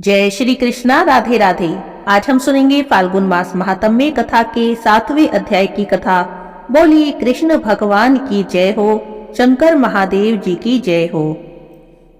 जय श्री कृष्णा। राधे राधे। आज हम सुनेंगे फाल्गुन मास महात्म्य कथा के 7वें अध्याय की कथा। बोलिए कृष्ण भगवान की जय हो, शंकर महादेव जी की जय हो।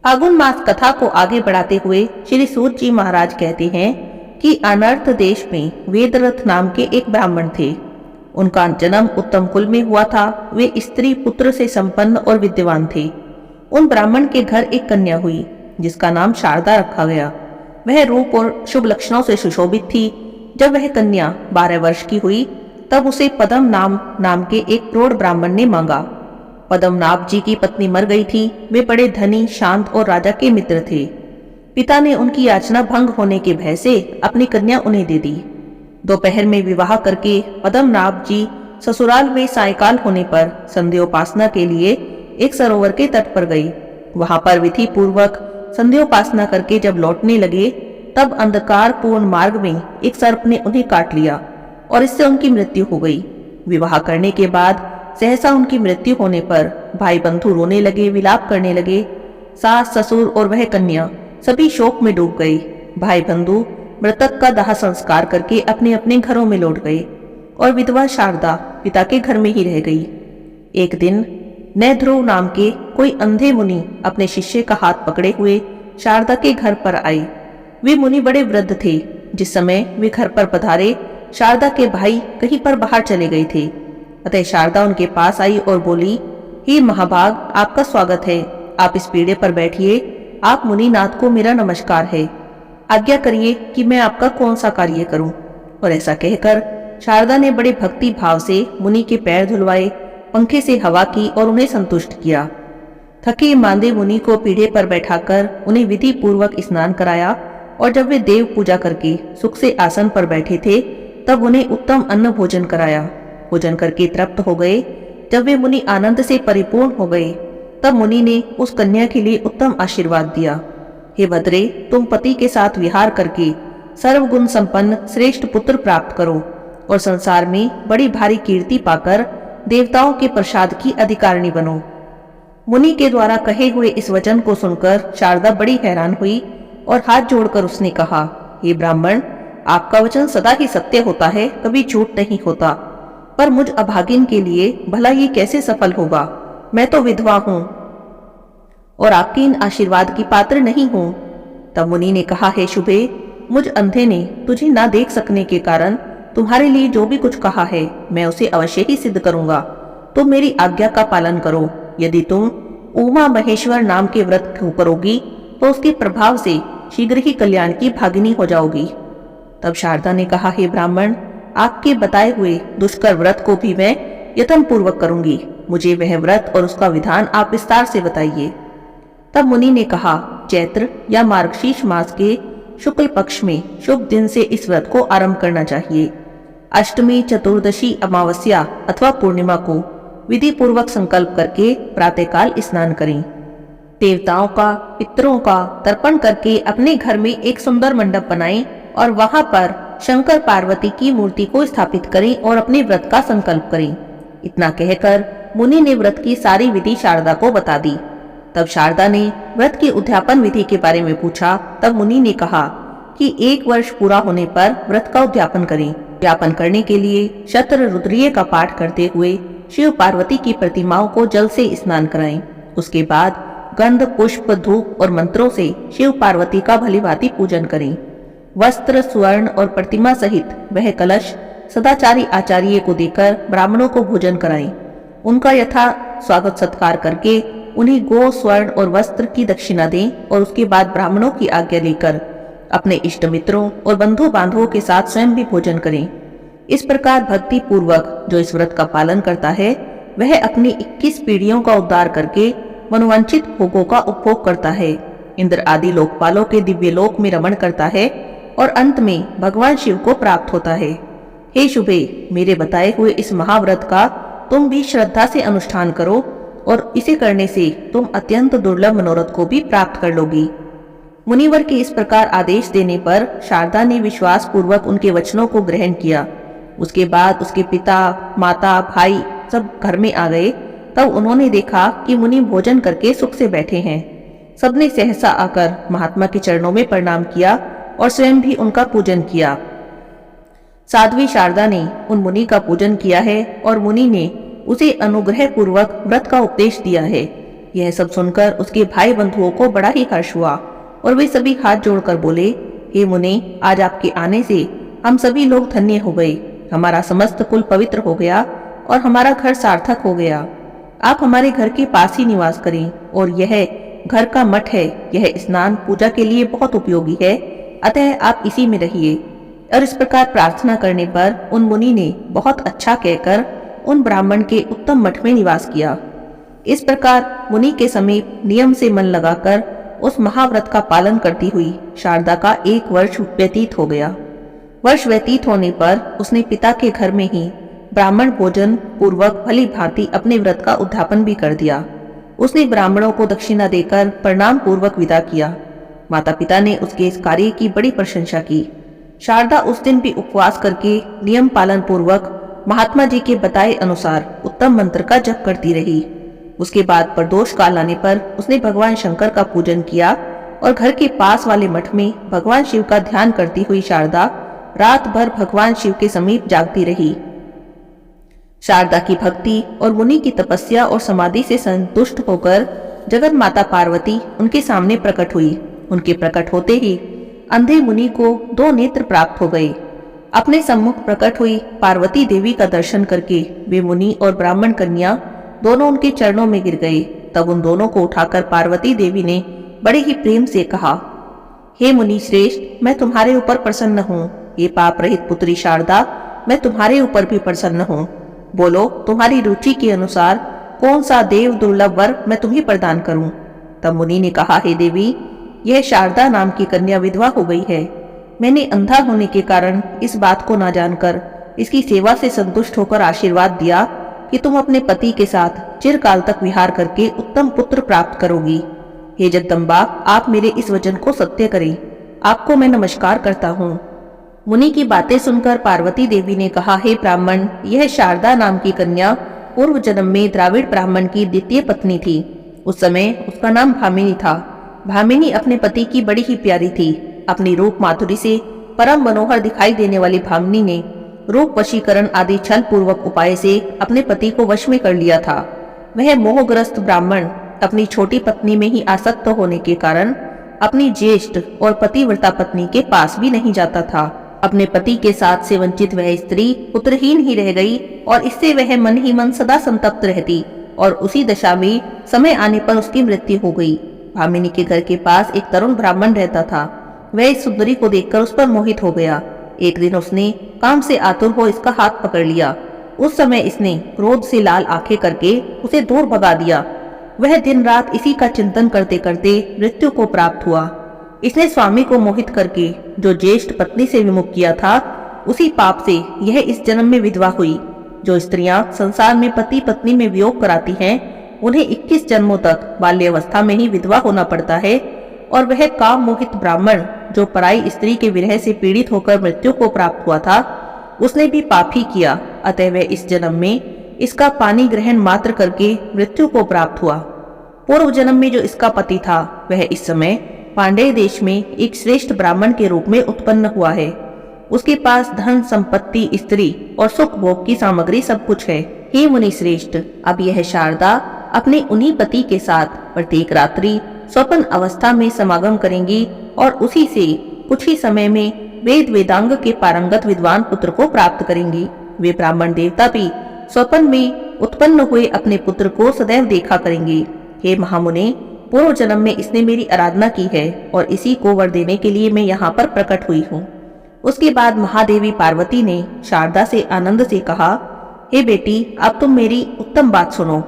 फाल्गुन मास कथा को आगे बढ़ाते हुए श्री सूत जी महाराज कहते हैं कि अनर्थ देश में वेदरथ नाम के एक ब्राह्मण थे। उनका जन्म उत्तम कुल में हुआ था। वे स्त्री पुत्र से संपन्न और विद्वान थे। उन ब्राह्मण के घर एक कन्या हुई जिसका नाम शारदा रखा गया। वह रूप और शुभ लक्षणों से सुशोभित थी। जब वह कन्या 12 वर्ष की हुई तब उसे पद्मनाभ नाम के एक प्रौढ़ ब्राह्मण ने मांगा। पद्मनाभ जी की पत्नी मर गई थी। वे बड़े धनी, शांत और राजा के मित्र थे। पिता ने उनकी याचना भंग होने के भय से अपनी कन्या उन्हें दे दी। दोपहर में विवाह करके पद्मनाभ जी ससुराल में सायंकाल होने पर संध्योपासना के लिए एक सरोवर के तट पर गई। वहां पर विधि पूर्वक संध्योपासना करके जब लौटने लगे तब अंधकार पूर्ण मार्ग में एक सर्प ने उन्हें काट लिया और इससे उनकी मृत्यु हो गई। विवाह करने के बाद सहसा उनकी मृत्यु होने पर भाई बंधु रोने लगे, विलाप करने लगे। सास, ससुर और वह कन्या सभी शोक में डूब गए। भाई बंधु मृतक का दाह संस्कार करके अपने अपने घरों में लौट गए और विधवा शारदा पिता के घर में ही रह गई। एक दिन नैध्रुव नाम के कोई अंधे मुनि अपने शिष्य का हाथ पकड़े हुए शारदा के घर पर आए। वे मुनि बड़े वृद्ध थे। जिस समय वे घर पर पधारे शारदा के भाई कहीं पर बाहर चले गए थे। अतः शारदा उनके पास आई और बोली, हे महाभाग, आपका स्वागत है। आप इस पीढ़े पर बैठिए। आप मुनिनाथ को मेरा नमस्कार है। आज्ञा करिए कि मैं आपका कौन सा कार्य करूं। और ऐसा कहकर शारदा ने बड़े भक्ति भाव से मुनि के पैर धुलवाए, पंखे से हवा की और उन्हें संतुष्ट किया। थके मांदे मुनि को पीढ़े पर बैठाकर उन्हें विधि पूर्वक स्नान कराया और जब वे देव पूजा करके सुख से आसन पर बैठे थे तब उन्हें उत्तम अन्न भोजन कराया। भोजन करके तृप्त हो गए। जब वे मुनि आनंद से परिपूर्ण हो गए तब मुनि ने उस कन्या के लिए उत्तम आशीर्वाद दिया। हे भद्रे, तुम पति के साथ विहार करके सर्वगुण संपन्न श्रेष्ठ पुत्र प्राप्त करो और संसार में बड़ी भारी कीर्ति पाकर देवताओं के प्रसाद की अधिकारिणी बनो। मुनि के द्वारा कहे हुए इस वचन को सुनकर शारदा बड़ी हैरान हुई और हाथ जोड़कर उसने कहा, हे ब्राह्मण, आपका वचन सदा ही सत्य होता है, कभी झूठ नहीं होता। पर मुझ अभागिन के लिए भला ये कैसे सफल होगा? मैं तो विधवा हूँ और आपके इन आशीर्वाद की पात्र नहीं हूँ। तब मुनि ने कहा, हे शुभे, मुझ अंधे ने तुझे ना देख सकने के कारण तुम्हारे लिए जो भी कुछ कहा है मैं उसे अवश्य ही सिद्ध करूंगा। तुम मेरी आज्ञा का पालन करो। यदि तुम उमा महेश्वर नाम के व्रत करोगी तो उसके प्रभाव से शीघ्र ही कल्याण की भागिनी हो जाओगी। तब शारदा ने कहा, हे ब्राह्मण, आपके बताए हुए दुष्कर व्रत को भी मैं यत्न पूर्वक करूंगी। मुझे वह व्रत और उसका विधान आप विस्तार से बताइए। तब मुनि ने कहा, चैत्र या मार्गशीर्ष मास के शुक्ल पक्ष में शुभ दिन से इस व्रत को आरंभ करना चाहिए। अष्टमी, चतुर्दशी, अमावस्या अथवा पूर्णिमा को विधि पूर्वक संकल्प करके प्रातःकाल स्नान करें। देवताओं का, पितरों का तर्पण करके अपने घर में एक सुंदर मंडप बनाएं और वहां पर शंकर पार्वती की मूर्ति को स्थापित करें और अपने व्रत का संकल्प करें। इतना कहकर मुनि ने व्रत की सारी विधि शारदा को बता दी। तब शारदा ने व्रत की उद्यापन विधि के बारे में पूछा। तब मुनि ने कहा कि 1 वर्ष पूरा होने पर व्रत का उद्यापन करें। उद्यापन करने के लिए शत्र रुद्रीय का पाठ करते हुए शिव पार्वती की प्रतिमाओं को जल से स्नान कराएं। उसके बाद गंध, पुष्प, धूप और मंत्रों से शिव पार्वती का भलीभांति पूजन करें। वस्त्र, स्वर्ण और प्रतिमा सहित वह कलश सदाचारी आचार्य को देकर ब्राह्मणों को भोजन कराएं। उनका यथा स्वागत सत्कार करके उन्हें गो, स्वर्ण और वस्त्र की दक्षिणा दें और उसके बाद ब्राह्मणों की आज्ञा लेकर अपने इष्ट मित्रों और बंधु बांधवों के साथ स्वयं भी भोजन करें। इस प्रकार भक्ति पूर्वक जो इस व्रत का पालन करता है वह अपनी 21 पीढ़ियों का उद्धार करके मनोवांछित भोगों का उपभोग करता है, इंद्र आदि लोकपालों के दिव्य लोक में रमण करता है और अंत में भगवान शिव को प्राप्त होता है। हे शुभे, मेरे बताए हुए इस महाव्रत का तुम भी श्रद्धा से अनुष्ठान करो और इसे करने से तुम अत्यंत दुर्लभ मनोरथ को भी प्राप्त कर लोगी। मुनिवर के इस प्रकार आदेश देने पर शारदा ने विश्वास पूर्वक उनके वचनों को ग्रहण किया। उसके बाद उसके पिता, माता, भाई सब घर में आ गए। तब उन्होंने देखा कि मुनि भोजन करके सुख से बैठे हैं। सबने सहसा आकर महात्मा के चरणों में प्रणाम किया और स्वयं भी उनका पूजन किया। साध्वी शारदा ने उन मुनि का पूजन किया है और मुनि ने उसे अनुग्रह पूर्वक व्रत का उपदेश दिया है। यह सब सुनकर उसके भाई बंधुओं को बड़ा ही हर्ष हुआ और वे सभी हाथ जोड़कर बोले, हे मुनि, आज आपके आने से हम सभी लोग धन्य हो गए। हमारा समस्त कुल पवित्र हो गया और हमारा घर सार्थक हो गया। आप हमारे घर के पास ही निवास करें और यह घर का मठ है। यह स्नान पूजा के लिए बहुत उपयोगी है, अतः आप इसी में रहिए। और इस प्रकार प्रार्थना करने पर उन मुनि ने बहुत अच्छा कहकर उन ब्राह्मण के उत्तम मठ में निवास किया। इस प्रकार मुनि के समीप नियम से मन लगाकर उस महाव्रत का पालन करती हुई शारदा का 1 वर्ष व्यतीत हो गया। वर्ष व्यतीत होने पर उसने पिता के घर में ही ब्राह्मण भोजन पूर्वक भली भांति अपने व्रत का उद्यापन भी कर दिया। उसने ब्राह्मणों को दक्षिणा देकर प्रणाम पूर्वक विदा किया। माता पिता ने उसके इस कार्य की बड़ी प्रशंसा की। शारदा उस दिन भी उपवास करके नियम पालन पूर्वक महात्मा जी के बताए अनुसार उत्तम मंत्र का जप करती रही। उसके बाद प्रदोष काल आने पर उसने भगवान शंकर का पूजन किया और घर के पास वाले मठ में भगवान शिव का ध्यान करती हुई शारदा रात भर भगवान शिव के समीप जागती रही। शारदा की भक्ति और मुनि की तपस्या और समाधि से संतुष्ट होकर जगत माता पार्वती उनके सामने प्रकट हुई। उनके प्रकट होते ही अंधे मुनि को 2 नेत्र प्राप्त हो गए। अपने सम्मुख प्रकट हुई पार्वती देवी का दर्शन करके वे मुनि और ब्राह्मण कन्या दोनों उनके चरणों में गिर गए। तब उन दोनों को उठाकर पार्वती देवी ने बड़े ही प्रेम से कहा, हे मुनि श्रेष्ठ, मैं तुम्हारे ऊपर प्रसन्न हूँ। ये पाप रहित पुत्री शारदा, मैं तुम्हारे ऊपर भी प्रसन्न हूँ। बोलो, तुम्हारी रुचि के अनुसार कौन सा देव दुर्लभ वर मैं तुम्हें प्रदान करूं? तब मुनि ने कहा, हे देवी, यह शारदा नाम की कन्या विधवा हो गई है। मैंने अंधा होने के कारण इस बात को न जानकर इसकी सेवा से संतुष्ट होकर आशीर्वाद दिया कि तुम अपने पति के साथ चिरकाल तक विहार करके उत्तम पुत्र प्राप्त करोगी। हे जगदम्बा, आप मेरे इस वचन को सत्य करें। आपको मैं नमस्कार करता हूँ। मुनि की बातें सुनकर पार्वती देवी ने कहा, हे ब्राह्मण, यह शारदा नाम की कन्या पूर्व जन्म में द्राविड़ ब्राह्मण की द्वितीय पत्नी थी। उस समय उसका नाम भामिनी था। भामिनी अपने पति की बड़ी ही प्यारी थी। अपनी रूप माधुरी से परम मनोहर दिखाई देने वाली भामिनी ने रूप वशीकरण आदि छल पूर्वक उपाय से अपने पति को वश में कर लिया था। वह मोहग्रस्त ब्राह्मण अपनी छोटी पत्नी में ही आसक्त होने के कारण अपनी ज्येष्ठ और पतिव्रता पत्नी के पास भी नहीं जाता था। अपने पति के साथ से वंचित वह स्त्री पुत्रहीन ही रह गई और इससे वह मन ही मन सदा संतप्त रहती और उसी दशा में समय आने पर उसकी मृत्यु हो गई। भामिनी के घर के पास एक तरुण ब्राह्मण रहता था। वह इस सुंदरी को देखकर उस पर मोहित हो गया। एक दिन उसने काम से आतुर हो इसका हाथ पकड़ लिया। उस समय इसने क्रोध से लाल आंखें करके उसे दूर भगा दिया। वह दिन रात इसी का चिंतन करते करते मृत्यु को प्राप्त हुआ। इसने स्वामी को मोहित करके जो ज्येष्ठ पत्नी से विमुख किया था, उसी पाप से यह इस जन्म में विधवा हुई। जो स्त्रियां संसार में पति पत्नी में वियोग कराती हैं, उन्हें 21 जन्मों तक बाल्यावस्था में ही विधवा होना पड़ता है। और वह काम मोहित ब्राह्मण जो पराई स्त्री के विरह से पीड़ित होकर मृत्यु को प्राप्त हुआ था, उसने भी पाप ही किया। अतः वह इस जन्म में इसका पानी ग्रहण मात्र करके मृत्यु को प्राप्त हुआ। पूर्व जन्म में जो इसका पति था, वह इस समय पांडेय देश में एक श्रेष्ठ ब्राह्मण के रूप में उत्पन्न हुआ है। उसके पास धन संपत्ति स्त्री और सुख भोग की सामग्री सब कुछ है। हे मुनि श्रेष्ठ, अब यह शारदा अपने उन्हीं पति के साथ प्रत्येक रात्रि स्वप्न अवस्था में समागम करेंगी और उसी से कुछ ही समय में वेद वेदांग के पारंगत विद्वान पुत्र को प्राप्त करेंगी। वे ब्राह्मण देवता भी स्वप्न में उत्पन्न हुए अपने पुत्र को सदैव देखा करेंगे। हे महामुने, पूर्व जन्म में इसने मेरी आराधना की है और इसी को वर देने के लिए मैं यहाँ पर प्रकट हुई हूँ। उसके बाद महादेवी पार्वती ने शारदा से आनंद से कहा, हे बेटी, अब तुम मेरी उत्तम बात सुनो।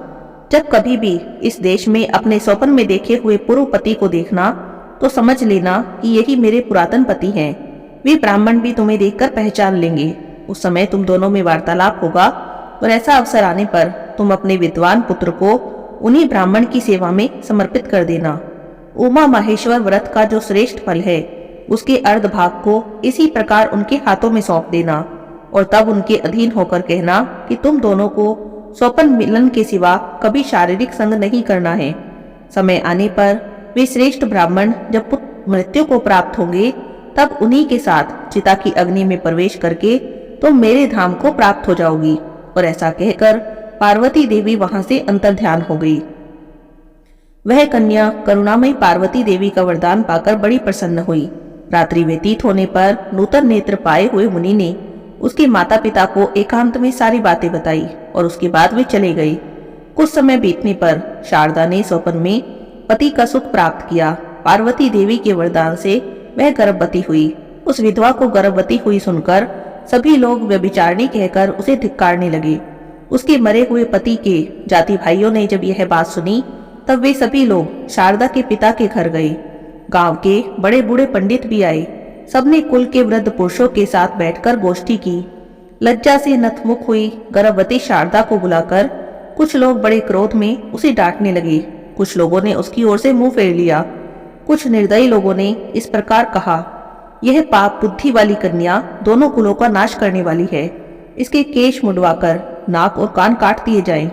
जब कभी भी इस देश में अपने स्वप्न में देखे हुए पूर्व पति को देखना, तो समझ लेना कि यही मेरे पुरातन पति हैं। वे ब्राह्मण भी तुम्हें देखकर पहचान लेंगे। उस समय तुम दोनों में वार्तालाप होगा और ऐसा अवसर आने पर तुम अपने विद्वान पुत्र को उन्हीं ब्राह्मण की सेवा में समर्पित कर देना। उमा माहेश्वर व्रत का जो श्रेष्ठ फल है, उसके अर्ध भाग को इसी प्रकार उनके हाथों में सौंप देना और तब उनके अधीन होकर कहना कि तुम दोनों को स्वप्न मिलन के सिवा कभी शारीरिक संग नहीं करना है। समय आने पर वे श्रेष्ठ ब्राह्मण जब मृत्यु को प्राप्त होंगे, तब उन्हीं के साथ चिता की अग्नि में प्रवेश करके तुम मेरे धाम को प्राप्त हो जाओगी। और ऐसा कहकर पार्वती देवी वहां से अंतर्ध्यान हो गई। वह कन्या करुणामयी पार्वती देवी का वरदान पाकर बड़ी प्रसन्न हुई। रात्रि व्यतीत होने पर नूतन नेत्र पाए हुए मुनि ने उसके माता पिता को एकांत में सारी बातें बताई और उसके बाद वे चले गए। कुछ समय बीतने पर शारदा ने स्वप्न में पति का सुख प्राप्त किया। पार्वती देवी के वरदान से वह गर्भवती हुई। उस विधवा को गर्भवती हुई सुनकर सभी लोग व्यभिचारिणी कहकर उसे धिक्कारने लगे। उसके मरे हुए पति के जाति भाइयों ने जब यह बात सुनी तब वे सभी लोग शारदा के पिता के घर गए। गांव के बड़े बूढ़े पंडित भी आए। सबने कुल के वृद्ध पुरुषों के साथ बैठकर गोष्ठी की। लज्जा से नतमुख हुई गर्भवती शारदा को बुलाकर कुछ लोग बड़े क्रोध में उसे डांटने लगे। कुछ लोगों ने उसकी ओर से मुंह फेर लिया। कुछ निर्दयी लोगों ने इस प्रकार कहा, यह पाप बुद्धि वाली कन्या दोनों कुलों का नाश करने वाली है। इसके केश मुंडवाकर नाक और कान काट दिए जाएं।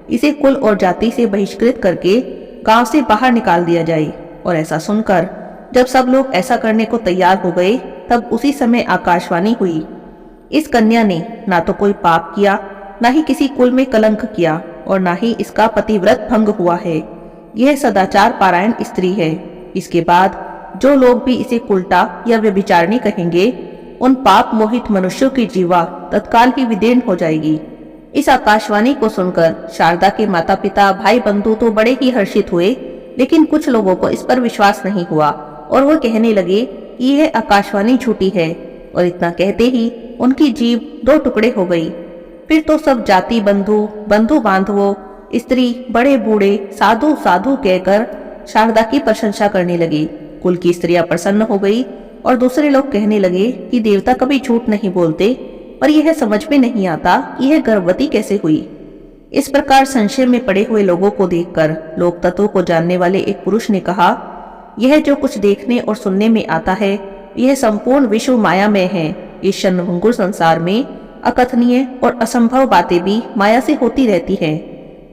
इसे कुल और जाति से बहिष्कृत करके गांव से बाहर निकाल दिया जाए। और ऐसा सुनकर जब सब लोग ऐसा करने को तैयार हो गए तब उसी समय आकाशवाणी हुई, इस कन्या ने ना तो कोई पाप किया, ना ही किसी कुल में कलंक किया और ना ही इसका पतिव्रत भंग हुआ है। यह सदाचार पारायण स्त्री है। इसके बाद जो लोग भी इसे उल्टा या व्यभिचारिणी कहेंगे उन पाप मोहित मनुष्यों की जीवा तत्काल ही विदीर्ण हो जाएगी। इस आकाशवाणी को सुनकर शारदा के माता पिता भाई बंधु तो बड़े ही हर्षित हुए, लेकिन कुछ लोगों को इस पर विश्वास नहीं हुआ और वो कहने लगे कि यह आकाशवाणी झूठी है। और इतना कहते ही उनकी जीभ दो टुकड़े हो गई। फिर तो सब जाति बंधु बांधवों स्त्री बड़े बूढ़े साधु साधु कहकर शारदा की प्रशंसा करने लगे। कुल की स्त्रियां प्रसन्न हो गई और दूसरे लोग कहने लगे कि देवता कभी झूठ नहीं बोलते, पर यह समझ में नहीं आता कि यह गर्भवती कैसे हुई। इस प्रकार संशय में पड़े हुए लोगों को देखकर लोक तत्व को जानने वाले एक पुरुष ने कहा, यह जो कुछ देखने और सुनने में आता है यह संपूर्ण विश्व मायामय है। इस क्षणभंगुर संसार में अकथनीय और असंभव बातें भी माया से होती रहती है।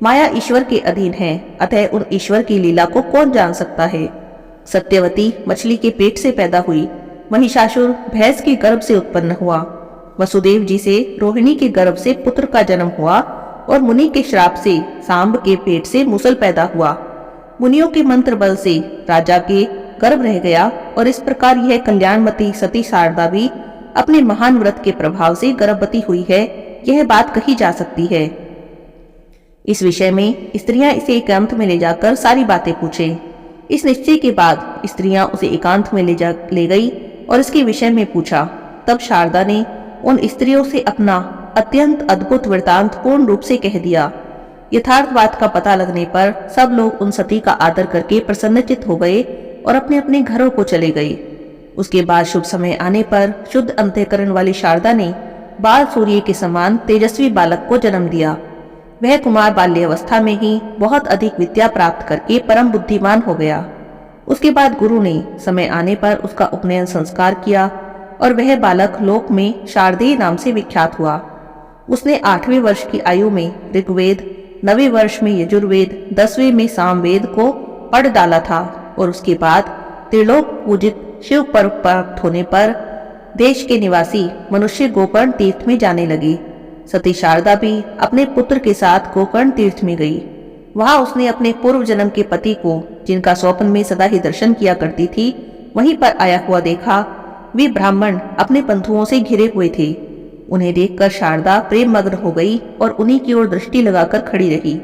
माया ईश्वर के अधीन है, अतः उन ईश्वर की लीला को कौन जान सकता है। सत्यवती मछली के पेट से पैदा हुई, महिषासुर भैंस के गर्भ से उत्पन्न हुआ, वसुदेव जी से रोहिणी के गर्भ से पुत्र का जन्म हुआ और मुनि के श्राप से सांब के पेट से मुसल पैदा हुआ। मुनियों के मंत्र बल से राजा के गर्भ रह गया और इस प्रकार यह कल्याणमती सती शारदा भी अपने महान व्रत के प्रभाव से गर्भवती हुई है, यह बात कही जा सकती है। इस विषय में स्त्रियां इसे एकांत में ले जाकर सारी बातें पूछे। इस निश्चय के बाद स्त्रियां उसे एकांत में ले गई और इसके विषय में पूछा। तब शारदा ने उन स्त्रियों से अपना अत्यंत अद्भुत वृतांत पूर्ण रूप से कह दिया। यथार्थ बात का पता लगने पर सब लोग उन सती का आदर करके प्रसन्नचित्त हो गए और अपने अपने घरों को चले गए। उसके बाद शुभ समय आने पर शुद्ध अंतःकरण वाली शारदा ने बाल सूर्य के समान तेजस्वी बालक को जन्म दिया। वह कुमार बाल्यावस्था में ही बहुत अधिक विद्या प्राप्त करके परम बुद्धिमान हो गया। उसके बाद गुरु ने समय आने पर उसका उपनयन संस्कार किया और वह बालक लोक में शारदेय नाम से विख्यात हुआ। उसने 8वें वर्ष की आयु में ऋग्वेद, 9वें वर्ष में यजुर्वेद, 10वें में सामवेद को पढ़ डाला था और उसके बाद त्रिलोक पूजित शिव पर्व प्राप्त होने पर देश के निवासी मनुष्य गोकर्ण तीर्थ में जाने लगे। सती शारदा भी अपने पुत्र के साथ गोकर्ण तीर्थ में गई। वहां उसने अपने पूर्व जन्म के पति को, जिनका स्वप्न में सदा ही दर्शन किया करती थी, वहीं पर आया हुआ देखा। वे ब्राह्मण अपने बंधुओं से घिरे हुए थे। उन्हें देखकर शारदा प्रेम मग्न हो गई और उन्हीं की ओर दृष्टि लगाकर खड़ी रही।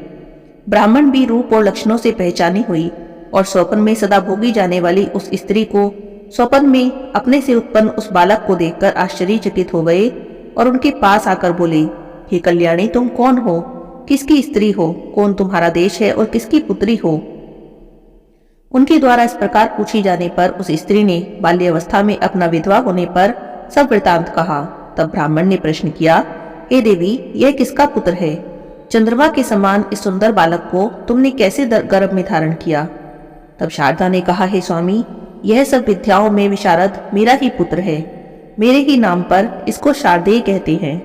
ब्राह्मण भी रूप और लक्षणों से पहचानी हुई और स्वप्न में सदा भोगी जाने वाली उस स्त्री को स्वप्न में अपने से उत्पन्न उस बालक को देखकर आश्चर्यचकित हो गए और उनके पास आकर बोले, हे कल्याणी, तुम कौन हो? किसकी स्त्री हो? कौन तुम्हारा देश है और किसकी पुत्री हो? उनके द्वारा इस प्रकार पूछी जाने पर उस स्त्री ने बाल्यावस्था में अपना विधवा होने पर सब वृतांत कहा। तब ब्राह्मण ने प्रश्न किया, हे देवी, यह किसका पुत्र है? चंद्रमा के समान इस सुंदर बालक को तुमने कैसे गर्भ में धारण किया? तब शारदा ने कहा, हे स्वामी, यह सब विद्याओं में विशारद मेरा ही पुत्र है। मेरे ही नाम पर इसको शारदेय कहते हैं।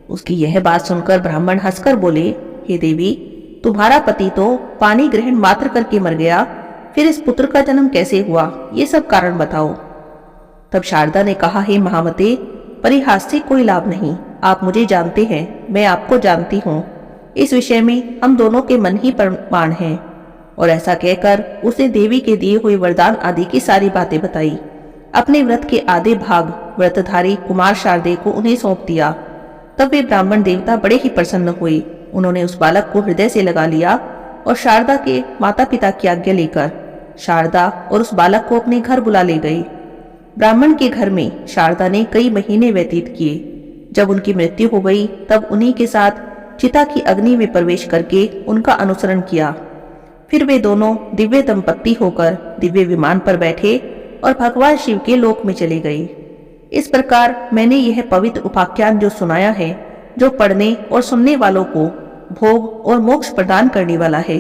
उसकी यह बात सुनकर ब्राह्मण हंसकर बोले, हे देवी, तुम्हारा पति तो पानी ग्रहण मात्र करके मर गया, फिर इस पुत्र का जन्म कैसे हुआ? ये सब कारण बताओ। तब शारदा ने कहा, हे महामते, परिहास से कोई लाभ नहीं। आप मुझे जानते हैं, मैं आपको जानती हूँ। इस विषय में हम दोनों के मन ही प्रमाण हैं। और ऐसा कहकर उसने देवी के दिए हुए वरदान आदि की सारी बातें बताई। अपने व्रत के आधे भाग व्रतधारी कुमार शारदेय को उन्हें सौंप दिया। तब वे ब्राह्मण देवता बड़े ही प्रसन्न हुए। उन्होंने उस बालक को हृदय से लगा लिया और शारदा के माता पिता की आज्ञा लेकर शारदा और उस बालक को अपने घर बुला ले गई। ब्राह्मण के घर में शारदा ने कई महीने व्यतीत किए। जब उनकी मृत्यु हो गई तब उन्हीं के साथ चिता की अग्नि में प्रवेश करके उनका अनुसरण किया। फिर वे दोनों दिव्य दंपत्ति होकर दिव्य विमान पर बैठे और भगवान शिव के लोक में चले गए। इस प्रकार मैंने यह पवित्र उपाख्यान जो सुनाया है, जो पढ़ने और सुनने वालों को भोग और मोक्ष प्रदान करने वाला है।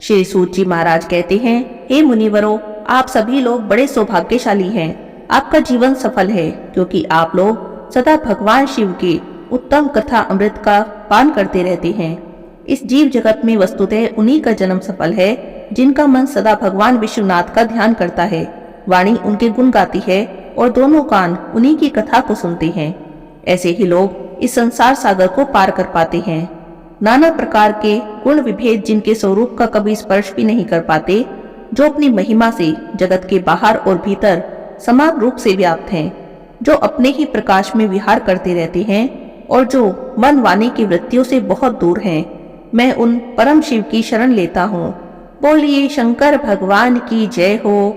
श्री सूत जी महाराज कहते हैं, हे मुनिवरों, आप सभी लोग बड़े सौभाग्यशाली हैं। आपका जीवन सफल है, क्योंकि आप लोग सदा भगवान शिव के उत्तम कथा अमृत का पान करते रहते हैं। इस जीव जगत में वस्तुतः उन्हीं का जन्म सफल है, जिनका मन सदा भगवान विश्वनाथ का ध्यान करता है, वाणी उनके गुण गाती है और दोनों कान उन्हीं की कथा को सुनते हैं। ऐसे ही लोग इस संसार सागर को पार कर पाते हैं। नाना प्रकार के गुण विभेद जिनके स्वरूप का कभी स्पर्श भी नहीं कर पाते, जो अपनी महिमा से जगत के बाहर और भीतर समान रूप से व्याप्त हैं, जो अपने ही प्रकाश में विहार करते रहते हैं और जो मन वाणी की वृत्तियों से बहुत दूर हैं, मैं उन परम शिव की शरण लेता हूँ। बोलिए शंकर भगवान की जय हो।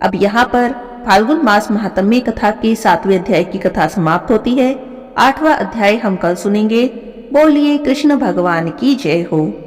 अब यहाँ पर फाल्गुन मास महात्म्य कथा के 7वें अध्याय की कथा समाप्त होती है। 8वां अध्याय हम कल सुनेंगे। बोलिए कृष्ण भगवान की जय हो।